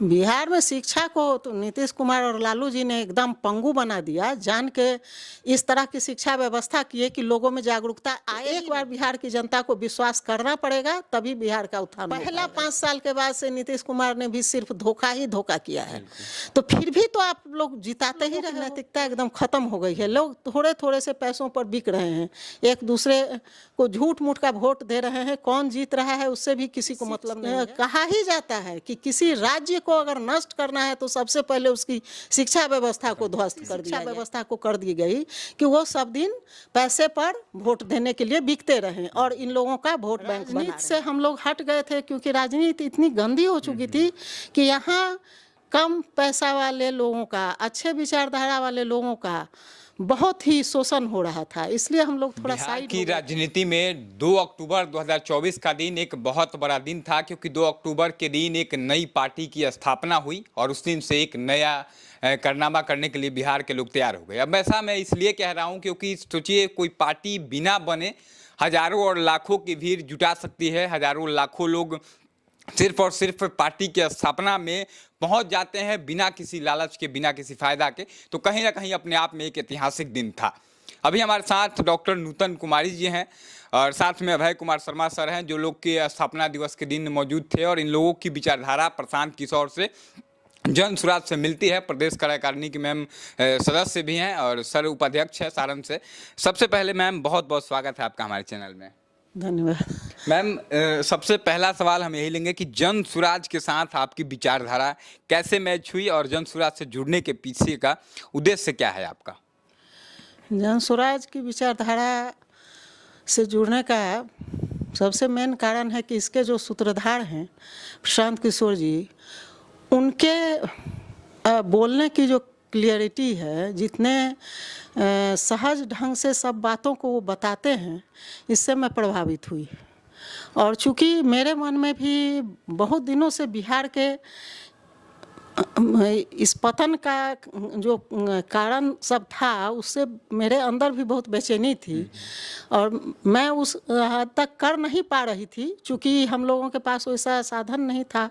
बिहार में शिक्षा को तो नीतीश कुमार और लालू जी ने एकदम पंगु बना दिया। जान के इस तरह की शिक्षा व्यवस्था किए कि लोगों में जागरूकता आए। एक बार बिहार की जनता को विश्वास करना पड़ेगा, तभी बिहार का उत्थान होगा। पहला 5 साल के बाद से नीतीश कुमार ने भी सिर्फ धोखा ही धोखा किया है। तो फिर भी तो आप लोग जिताते ही रहे। नैतिकता एकदम खत्म हो गई है। लोग थोड़े थोड़े से पैसों पर बिक रहे हैं, एक दूसरे को झूठ मूठ का वोट दे रहे हैं। कौन जीत रहा है उससे भी किसी को मतलब नहीं है। कहा ही जाता है कि किसी राज्य को अगर नष्ट करना है तो सबसे पहले उसकी शिक्षा व्यवस्था को ध्वस्त कर दिया। शिक्षा व्यवस्था को कर दी गई कि वो सब दिन पैसे पर वोट देने के लिए बिकते रहे और इन लोगों का वोट बैंक बना। राजनीति से हम लोग हट गए थे क्योंकि राजनीति इतनी गंदी हो चुकी थी कि यहाँ कम पैसा वाले लोगों का, अच्छे विचारधारा वाले लोगों का बहुत ही शोषण हो रहा था। इसलिए हम लोग थोड़ा साइड की राजनीति में 2 अक्टूबर 2024 का दिन एक बहुत बड़ा दिन था, क्योंकि 2 अक्टूबर के दिन एक नई पार्टी की स्थापना हुई और उस दिन से एक नया कारनामा करने के लिए बिहार के लोग तैयार हो गए। अब ऐसा मैं इसलिए कह रहा हूं क्योंकि सोचिए, कोई पार्टी बिना बने हजारों और लाखों की भीड़ जुटा सकती है। हजारों लाखों लोग सिर्फ और सिर्फ पार्टी की स्थापना में पहुंच जाते हैं बिना किसी लालच के, बिना किसी फायदा के। तो कहीं ना कहीं अपने आप में एक ऐतिहासिक दिन था। अभी हमारे साथ डॉक्टर नूतन कुमारी जी हैं और साथ में अभय कुमार शर्मा सर हैं, जो लोग के स्थापना दिवस के दिन मौजूद थे और इन लोगों की विचारधारा प्रशांत किशोर से, जन सुराज से मिलती है। प्रदेश कार्यकारिणी की मैम सदस्य भी हैं और सर उपाध्यक्ष है सारण से। सबसे पहले मैम बहुत बहुत स्वागत है आपका हमारे चैनल में। धन्यवाद मैम। सबसे पहला सवाल हम यही लेंगे कि जन सुराज के साथ आपकी विचारधारा कैसे मैच हुई और जन सुराज से जुड़ने के पीछे का उद्देश्य क्या है आपका? जन सुराज की विचारधारा से जुड़ने का सबसे मेन कारण है कि इसके जो सूत्रधार हैं प्रशांत किशोर जी, उनके बोलने की जो क्लियरिटी है, जितने सहज ढंग से सब बातों को वो बताते हैं, इससे मैं प्रभावित हुई। और चूँकि मेरे मन में भी बहुत दिनों से बिहार के इस पतन का जो कारण सब था, उससे मेरे अंदर भी बहुत बेचैनी थी और मैं उस हद तक कर नहीं पा रही थी, चूँकि हम लोगों के पास वैसा साधन नहीं था,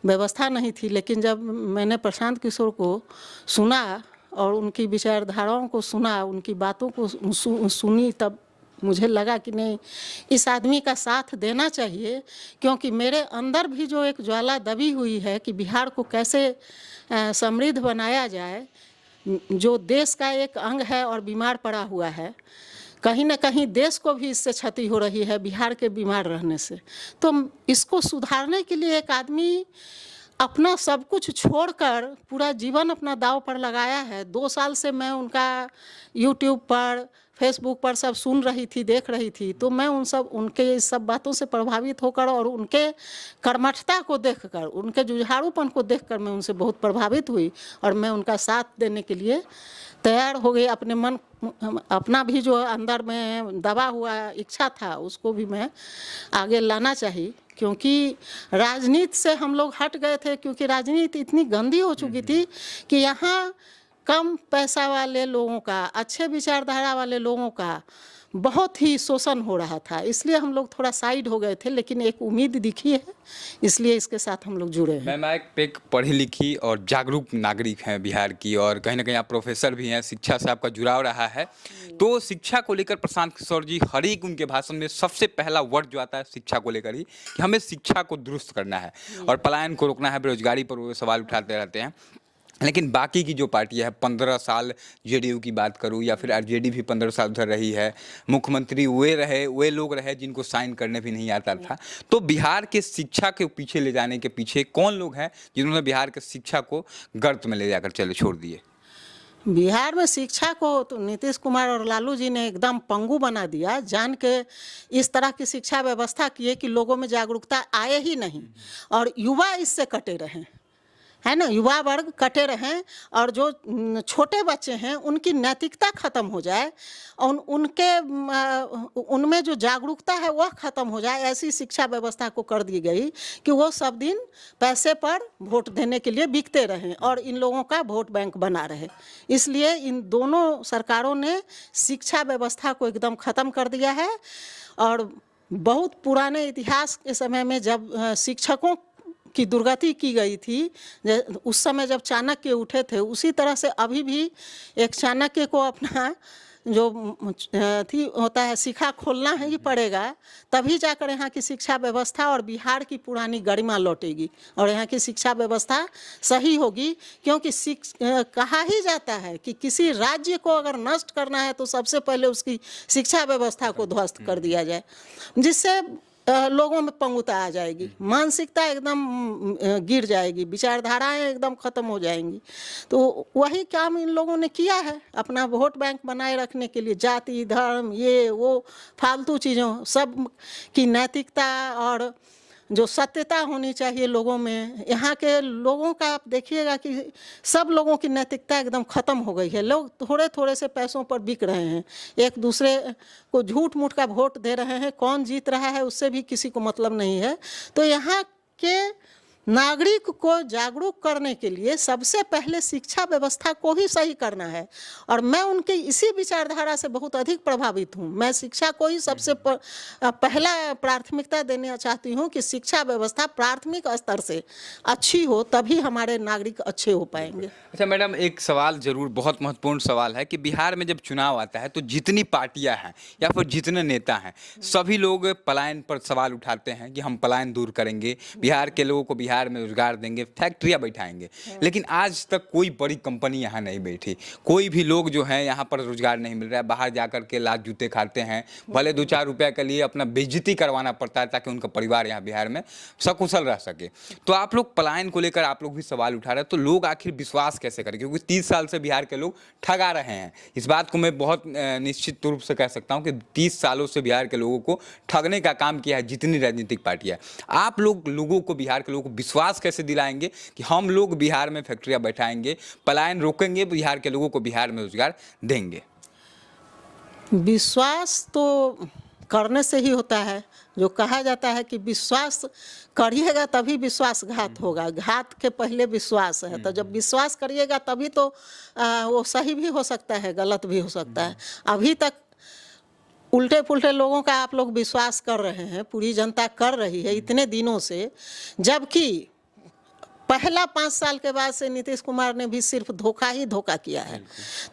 व्यवस्था नहीं थी। लेकिन जब मैंने प्रशांत किशोर को सुना और उनकी विचारधाराओं को सुना, उनकी बातों को सुनी, तब मुझे लगा कि नहीं, इस आदमी का साथ देना चाहिए। क्योंकि मेरे अंदर भी जो एक ज्वाला दबी हुई है कि बिहार को कैसे समृद्ध बनाया जाए, जो देश का एक अंग है और बीमार पड़ा हुआ है, कहीं ना कहीं देश को भी इससे क्षति हो रही है बिहार के बीमार रहने से। तो इसको सुधारने के लिए एक आदमी अपना सब कुछ छोड़कर पूरा जीवन अपना दांव पर लगाया है। 2 साल से मैं उनका यूट्यूब पर, फेसबुक पर सब सुन रही थी, देख रही थी। तो मैं उनके इस सब बातों से प्रभावित होकर और उनके कर्मठता को देखकर, उनके जुझारूपन को देखकर मैं उनसे बहुत प्रभावित हुई और मैं उनका साथ देने के लिए तैयार हो गई। अपना भी जो अंदर में दबा हुआ इच्छा था, उसको भी मैं आगे लाना चाहिए। क्योंकि राजनीति से हम लोग हट गए थे, क्योंकि राजनीति इतनी गंदी हो चुकी थी कि यहाँ कम पैसा वाले लोगों का, अच्छे विचारधारा वाले लोगों का बहुत ही शोषण हो रहा था। इसलिए हम लोग थोड़ा साइड हो गए थे, लेकिन एक उम्मीद दिखी है, इसलिए इसके साथ हम लोग जुड़े हैं। मैं एक पढ़ी लिखी और जागरूक नागरिक हैं बिहार की, और कहीं ना कहीं आप प्रोफेसर भी हैं, शिक्षा से आपका जुड़ाव रहा है। तो शिक्षा को लेकर प्रशांत किशोर जी हर एक उनके भाषण में सबसे पहला वर्ड जो आता है शिक्षा को लेकर ही, कि हमें शिक्षा को दुरुस्त करना है और पलायन को रोकना है, बेरोजगारी पर वो सवाल उठाते रहते हैं। लेकिन बाकी की जो पार्टी है, 15 साल जेडीयू की बात करूं या फिर आरजेडी भी 15 साल उधर रही है, मुख्यमंत्री वे लोग रहे जिनको साइन करने भी नहीं आता था। तो बिहार के शिक्षा के पीछे ले जाने के पीछे कौन लोग हैं जिन्होंने बिहार के शिक्षा को गर्त में ले जाकर छोड़ दिए? बिहार में शिक्षा को तो नीतीश कुमार और लालू जी ने एकदम पंगु बना दिया। जान के इस तरह की शिक्षा व्यवस्था किए कि लोगों में जागरूकता आए ही नहीं और युवा इससे कटे रहें, है ना, युवा वर्ग कटे रहें और जो छोटे बच्चे हैं उनकी नैतिकता खत्म हो जाए और उनमें जो जागरूकता है वह खत्म हो जाए। ऐसी शिक्षा व्यवस्था को कर दी गई कि वो सब दिन पैसे पर वोट देने के लिए बिकते रहें और इन लोगों का वोट बैंक बना रहे। इसलिए इन दोनों सरकारों ने शिक्षा व्यवस्था को एकदम ख़त्म कर दिया है। और बहुत पुराने इतिहास के समय में जब शिक्षकों की दुर्गति की गई थी, उस समय जब चाणक्य उठे थे, उसी तरह से अभी भी एक चाणक्य को अपना जो थी होता है शिखा खोलना ही पड़ेगा, तभी जाकर यहाँ की शिक्षा व्यवस्था और बिहार की पुरानी गरिमा लौटेगी और यहाँ की शिक्षा व्यवस्था सही होगी। क्योंकि कहा ही जाता है कि किसी राज्य को अगर नष्ट करना है तो सबसे पहले उसकी शिक्षा व्यवस्था को ध्वस्त कर दिया जाए, जिससे लोगों में पंगुता आ जाएगी, मानसिकता एकदम गिर जाएगी, विचारधाराएं एकदम खत्म हो जाएंगी। तो वही काम इन लोगों ने किया है अपना वोट बैंक बनाए रखने के लिए। जाति धर्म ये वो फालतू चीज़ों सब की नैतिकता और जो सत्यता होनी चाहिए लोगों में, यहाँ के लोगों का आप देखिएगा कि सब लोगों की नैतिकता एकदम ख़त्म हो गई है। लोग थोड़े थोड़े से पैसों पर बिक रहे हैं, एक दूसरे को झूठ मूठ का वोट दे रहे हैं, कौन जीत रहा है उससे भी किसी को मतलब नहीं है। तो यहाँ के नागरिक को जागरूक करने के लिए सबसे पहले शिक्षा व्यवस्था को ही सही करना है और मैं उनके इसी विचारधारा से बहुत अधिक प्रभावित हूँ। मैं शिक्षा को ही सबसे पहला प्राथमिकता देना चाहती हूँ कि शिक्षा व्यवस्था प्राथमिक स्तर से अच्छी हो, तभी हमारे नागरिक अच्छे हो पाएंगे। अच्छा मैडम, एक सवाल जरूर बहुत महत्वपूर्ण सवाल है कि बिहार में जब चुनाव आता है तो जितनी पार्टियां हैं या फिर जितने नेता हैं, सभी लोग पलायन पर सवाल उठाते हैं कि हम पलायन दूर करेंगे, बिहार के लोगों को बिहार में रोजगार देंगे, फैक्ट्रियां बैठाएंगे। लेकिन आज तक कोई बड़ी कंपनी यहाँ नहीं बैठी, कोई भी लोग जो है यहाँ पर रोजगार नहीं मिल रहा है, बाहर जाकर के लात जूते खाते हैं, भले 2-4 रुपये के लिए अपना बेइज्जती करवाना पड़ता है ताकि उनका परिवार यहाँ बिहार में सकुशल रह सके। तो आप लोग पलायन को लेकर आप लोग भी सवाल उठा रहे हैं, तो लोग आखिर विश्वास कैसे करें? क्योंकि 30 साल से बिहार के लोग ठगा रहे हैं। इस बात को मैं बहुत निश्चित रूप से कह सकता हूँ कि 30 सालों से बिहार के लोगों को ठगने का काम किया है जितनी राजनीतिक पार्टियां। आप लोग लोगों को, बिहार के लोगों को विश्वास कैसे दिलाएंगे कि हम लोग बिहार में फैक्ट्रियां बैठाएंगे, पलायन रोकेंगे, बिहार के लोगों को बिहार में रोजगार देंगे? विश्वास तो करने से ही होता है। जो कहा जाता है कि विश्वास करिएगा तभी विश्वासघात होगा, घात के पहले विश्वास है। तो जब विश्वास करिएगा तभी तो वो सही भी हो सकता है, गलत भी हो सकता है। अभी तक उल्टे पुल्टे लोगों का आप लोग विश्वास कर रहे हैं, पूरी जनता कर रही है इतने दिनों से, जबकि पहला 5 साल के बाद से नीतीश कुमार ने भी सिर्फ धोखा ही धोखा किया है।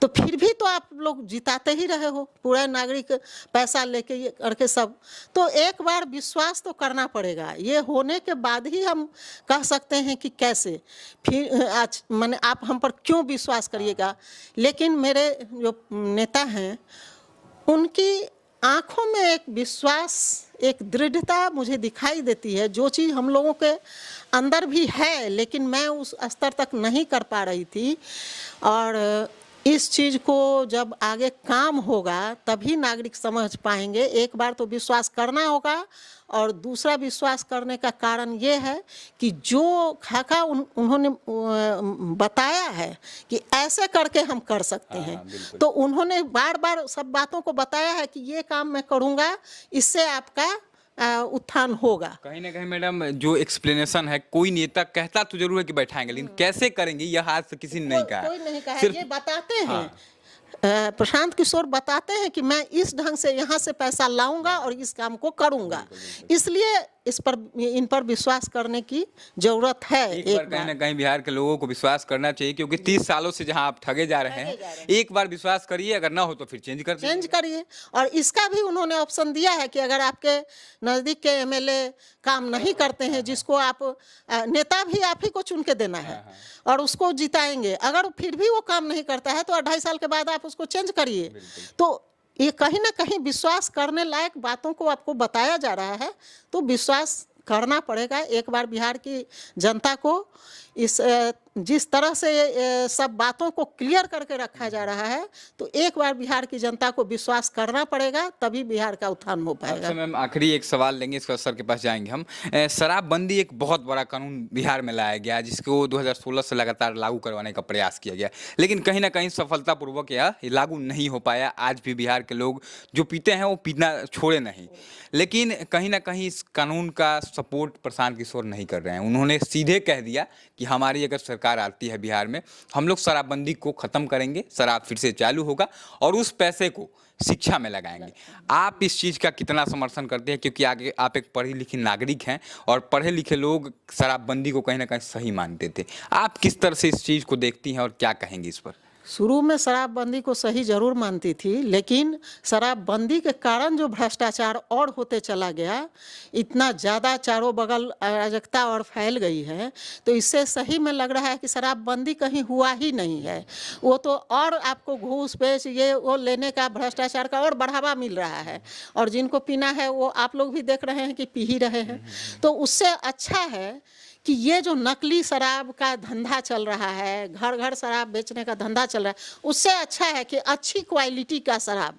तो फिर भी तो आप लोग जिताते ही रहे हो, पूरा नागरिक पैसा लेके ये करके सब। तो एक बार विश्वास तो करना पड़ेगा, ये होने के बाद ही हम कह सकते हैं कि कैसे फिर आज माने आप हम पर क्यों विश्वास करिएगा। लेकिन मेरे जो नेता हैं उनकी आँखों में एक विश्वास, एक दृढ़ता मुझे दिखाई देती है, जो चीज़ हम लोगों के अंदर भी है लेकिन मैं उस स्तर तक नहीं कर पा रही थी। और इस चीज़ को जब आगे काम होगा तभी नागरिक समझ पाएंगे। एक बार तो विश्वास करना होगा और दूसरा विश्वास करने का कारण ये है कि जो खाका उन्होंने बताया है कि ऐसे करके हम कर सकते हैं, तो उन्होंने बार बार सब बातों को बताया है कि ये काम मैं करूँगा, इससे आपका उत्थान होगा। कहीं ना कहीं मैडम जो एक्सप्लेनेशन है, कोई नेता कहता तो जरूर है कि बैठाएंगे, लेकिन कैसे करेंगे यह आज से किसी ने नहीं कहा। कोई नहीं कहा, ये बताते हैं। प्रशांत किशोर बताते हैं कि मैं इस ढंग से यहाँ से पैसा लाऊंगा और इस काम को करूंगा, इसलिए इन पर विश्वास करने की जरूरत है। एक बार कहीं ना कहीं बिहार के लोगों को विश्वास करना चाहिए, क्योंकि 30 सालों से जहां आप ठगे जा रहे हैं, एक बार विश्वास करिए, अगर ना हो तो फिर चेंज करिए। और इसका भी उन्होंने ऑप्शन दिया है कि अगर आपके नज़दीक के एमएलए काम नहीं करते हैं, जिसको आप नेता भी आप ही को चुन के देना है और उसको जिताएंगे, अगर फिर भी वो काम नहीं करता है तो 2.5 साल के बाद आप उसको चेंज करिए। तो ये कहीं ना कहीं विश्वास करने लायक बातों को आपको बताया जा रहा है, तो विश्वास करना पड़ेगा। एक बार बिहार की जनता को इस जिस तरह से सब बातों को क्लियर करके रखा जा रहा है, तो एक बार बिहार की जनता को विश्वास करना पड़ेगा, तभी बिहार का उत्थान हो पाएगा। मैम आखिरी एक सवाल लेंगे, इसको सर के पास जाएंगे हम। शराबबंदी एक बहुत बड़ा कानून बिहार में लाया गया, जिसको 2016 से लगातार लागू करवाने का प्रयास किया गया, लेकिन कहीं ना कहीं सफलतापूर्वक यह लागू नहीं हो पाया। आज भी बिहार के लोग जो पीते हैं वो पीना छोड़े नहीं, लेकिन कहीं ना कहीं इस कानून का सपोर्ट प्रशांत किशोर नहीं कर रहे हैं। उन्होंने सीधे कह दिया कि हमारी अगर सरकार सरकार आती है बिहार में, हम लोग शराबबंदी को ख़त्म करेंगे, शराब फिर से चालू होगा और उस पैसे को शिक्षा में लगाएंगे। आप इस चीज़ का कितना समर्थन करते हैं, क्योंकि आगे आप एक पढ़े लिखे नागरिक हैं और पढ़े लिखे लोग शराबबंदी को कहीं ना कहीं सही मानते थे, आप किस तरह से इस चीज़ को देखती हैं और क्या कहेंगी इस पर? शुरू में शराबबंदी को सही जरूर मानती थी, लेकिन शराबबंदी के कारण जो भ्रष्टाचार और होते चला गया, इतना ज़्यादा चारों बगल अराजकता और फैल गई है, तो इससे सही में लग रहा है कि शराबबंदी कहीं हुआ ही नहीं है। वो तो और आपको घूस पेच ये वो लेने का, भ्रष्टाचार का और बढ़ावा मिल रहा है, और जिनको पीना है वो आप लोग भी देख रहे हैं कि पी ही रहे हैं। तो उससे अच्छा है कि ये जो नकली शराब का धंधा चल रहा है, घर घर शराब बेचने का धंधा चल रहा है, उससे अच्छा है कि अच्छी क्वालिटी का शराब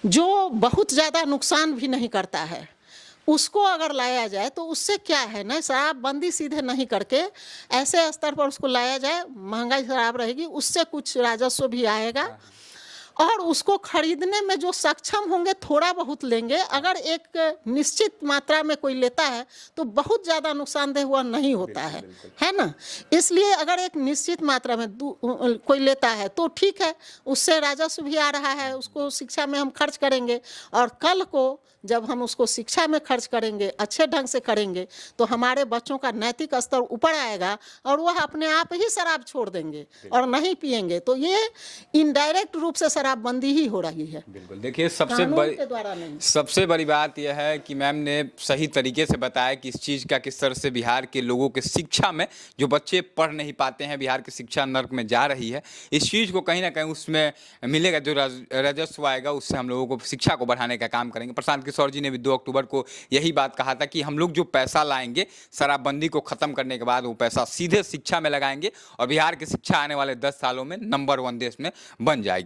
जो बहुत ज़्यादा नुकसान भी नहीं करता है, उसको अगर लाया जाए तो उससे क्या है ना, शराबबंदी सीधे नहीं करके ऐसे स्तर पर उसको लाया जाए, महंगाई शराब रहेगी, उससे कुछ राजस्व भी आएगा और उसको खरीदने में जो सक्षम होंगे थोड़ा बहुत लेंगे। अगर एक निश्चित मात्रा में कोई लेता है तो बहुत ज़्यादा नुकसानदेह हुआ नहीं होता है ना। इसलिए अगर एक निश्चित मात्रा में कोई लेता है तो ठीक है, उससे राजस्व भी आ रहा है, उसको शिक्षा में हम खर्च करेंगे, और कल को जब हम उसको शिक्षा में खर्च करेंगे, अच्छे ढंग से करेंगे, तो हमारे बच्चों का नैतिक स्तर ऊपर आएगा और वह अपने आप ही शराब छोड़ देंगे और नहीं पिएंगे। तो ये इनडायरेक्ट रूप से शराबबंदी ही हो रही है। बिल्कुल, देखिए सबसे बड़ी बात यह है कि मैम ने सही तरीके से बताया कि इस चीज़ का किस तरह से बिहार के लोगों के शिक्षा में, जो बच्चे पढ़ नहीं पाते हैं, बिहार की शिक्षा नर्क में जा रही है, इस चीज़ को कहीं ना कहीं उसमें मिलेगा, जो राजस्व आएगा उससे हम लोगों को शिक्षा को बढ़ाने का काम करेंगे। प्रशांत किशोर जी ने भी 2 अक्टूबर को यही बात कहा था कि हम लोग जो पैसा लाएंगे शराबबंदी को खत्म करने के बाद, वो पैसा सीधे शिक्षा में लगाएंगे और बिहार की शिक्षा आने वाले 10 सालों में नंबर 1 देश में बन जाएगी।